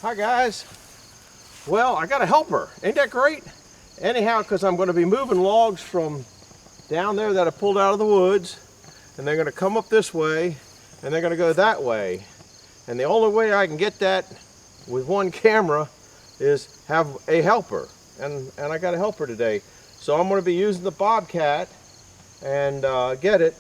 Hi guys. Well, I got a helper. Ain't that great? Anyhow, because I'm going to be moving logs from down there that I pulled out of the woods, and they're going to come up this way, and they're going to go that way. And the only way I can get that with one camera is have a helper. And I got a helper today. So I'm going to be using the Bobcat and get it.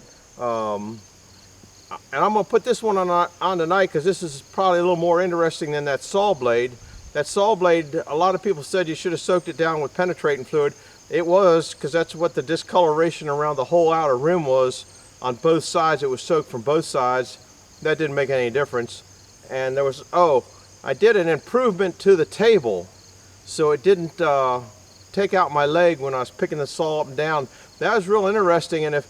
And I'm going to put this one on tonight because this is probably a little more interesting than that saw blade. That saw blade, a lot of people said you should have soaked it down with penetrating fluid. It was, because that's what the discoloration around the whole outer rim was on both sides. It was soaked from both sides. That didn't make any difference. And there was, I did an improvement to the table so it didn't take out my leg when I was picking the saw up and down. That was real interesting, and if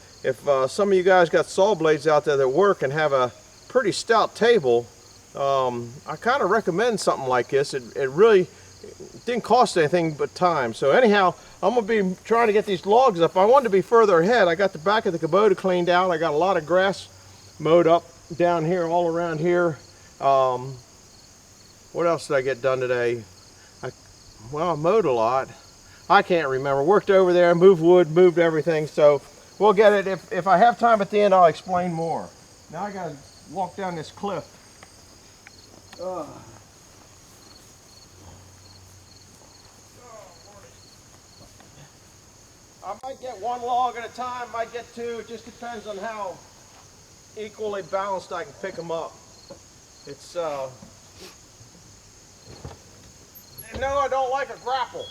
some of you guys got saw blades out there that work and have a pretty stout table, I kind of recommend something like this. It really didn't cost anything but time. So anyhow, I'm going to be trying to get these logs up. I wanted to be further ahead. I got the back of the Kubota cleaned out. I got a lot of grass mowed up down here, all around here. What else did I get done today? I mowed a lot. I can't remember. Worked over there, moved wood, moved everything. So we'll get it. If I have time at the end, I'll explain more. Now I got to walk down this cliff. I might get one log at a time, might get two. It just depends on how equally balanced I can pick them up. It's, no, I don't like a grapple.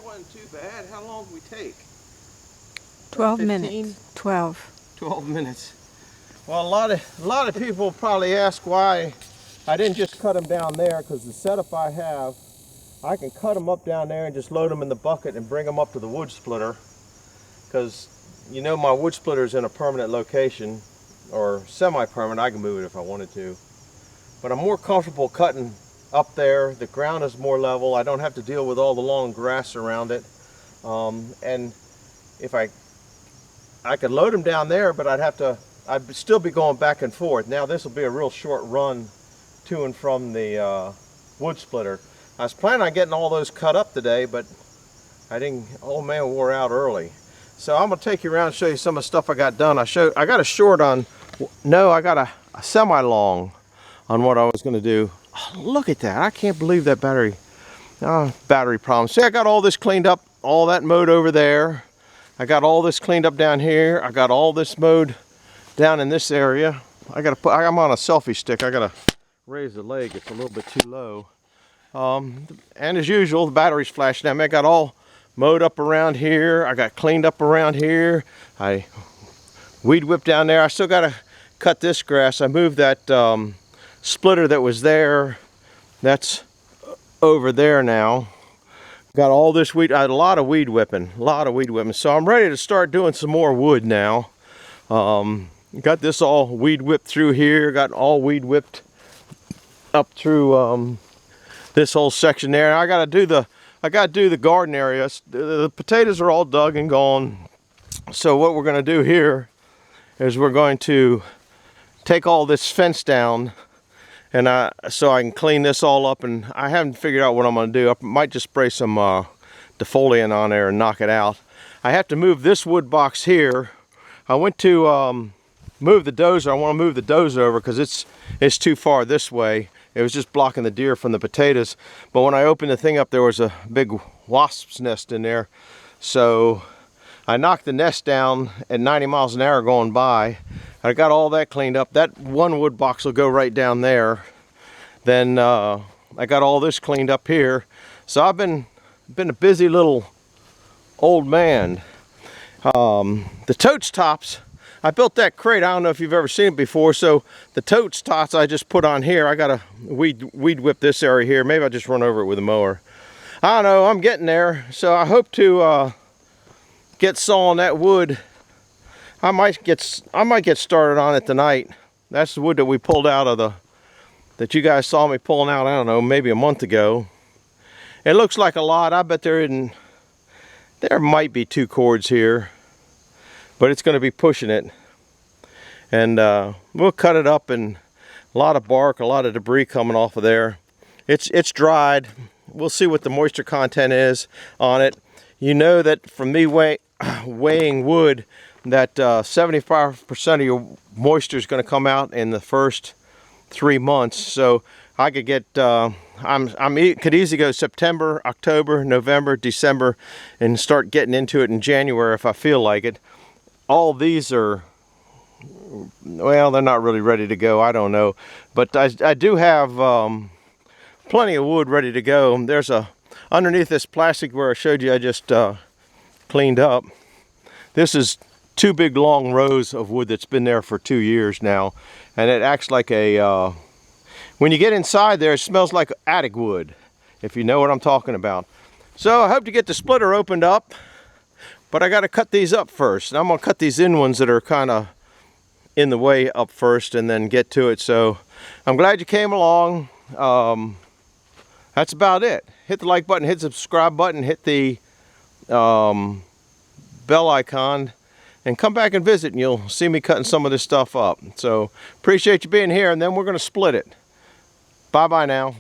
wasn't too bad. How long did we take? 12 15? minutes. 12. 12 minutes. Well, a lot of people probably ask why I didn't just cut them down there, because the setup I have, I can cut them up down there and just load them in the bucket and bring them up to the wood splitter, because you know my wood splitter is in a permanent location, or semi-permanent. I can move it if I wanted to. But I'm more comfortable cutting up there. The ground is more level. I don't have to deal with all the long grass around it. And if I could load them down there, but I'd still be going back and forth. Now this will be a real short run to and from the wood splitter. I was planning on getting all those cut up today, but I didn't. Old man wore out early. So I'm gonna take you around and show you some of the stuff I got done. I got a short on, no, I got a semi-long on what I was gonna do. Oh, look at that, I can't believe that battery problem. See, I got all this cleaned up, all that mowed over there. I got all this cleaned up down here. I got all this mowed down in this area. I'm on a selfie stick. I gotta raise the leg, it's a little bit too low. And as usual, the battery's flashing. I got all mowed up around here. I got cleaned up around here. I weed whipped down there. I still gotta cut this grass. I moved that splitter that was there. That's over there now. Got all this weed. I had a lot of weed whipping. So I'm ready to start doing some more wood now. Got this all weed whipped through here. Got all weed whipped up through this whole section there. I gotta do the garden area. The potatoes are all dug and gone. So what we're gonna do here is we're going to take all this fence down, and so I can clean this all up. And I haven't figured out what I'm gonna do. I might just spray some defoliant on there and knock it out. I have to move this wood box here. I went to move the dozer. I want to move the dozer over because it's too far this way. It was just blocking the deer from the potatoes. But when I opened the thing up, there was a big wasp's nest in there. So I knocked the nest down at 90 miles an hour going by. I got all that cleaned up. That one wood box will go right down there. Then I got all this cleaned up here. So I've been a busy little old man. The totes tops, I built that crate. I don't know if you've ever seen it before. So the totes tops I just put on here. I gotta weed whip this area here. Maybe I'll just run over it with a mower. I don't know, I'm getting there. So I hope to get sawing that wood. I might get started on it tonight. That's the wood that we pulled out of that you guys saw me pulling out, I don't know, maybe a month ago. It looks like a lot. I bet there might be 2 cords here, but it's going to be pushing it. And we'll cut it up, and a lot of bark, a lot of debris coming off of there. It's dried. We'll see what the moisture content is on it. You know that from me weighing wood, that 75% of your moisture is going to come out in the first 3 months. So I could get could easily go September, October, November, December, and start getting into it in January if I feel like it. All these are, well, they're not really ready to go. I don't know, but I do have plenty of wood ready to go. There's underneath this plastic where I showed you I just cleaned up. This is 2 big long rows of wood that's been there for 2 years now, and it acts like a when you get inside there, it smells like attic wood, if you know what I'm talking about. So I hope to get the splitter opened up, but I got to cut these up first. And I'm going to cut these in ones that are kind of in the way up first and then get to it. So I'm glad you came along. That's about it. Hit the like button, hit the subscribe button, hit the bell icon, and come back and visit, and you'll see me cutting some of this stuff up. So appreciate you being here, and then we're going to split it. Bye-bye now.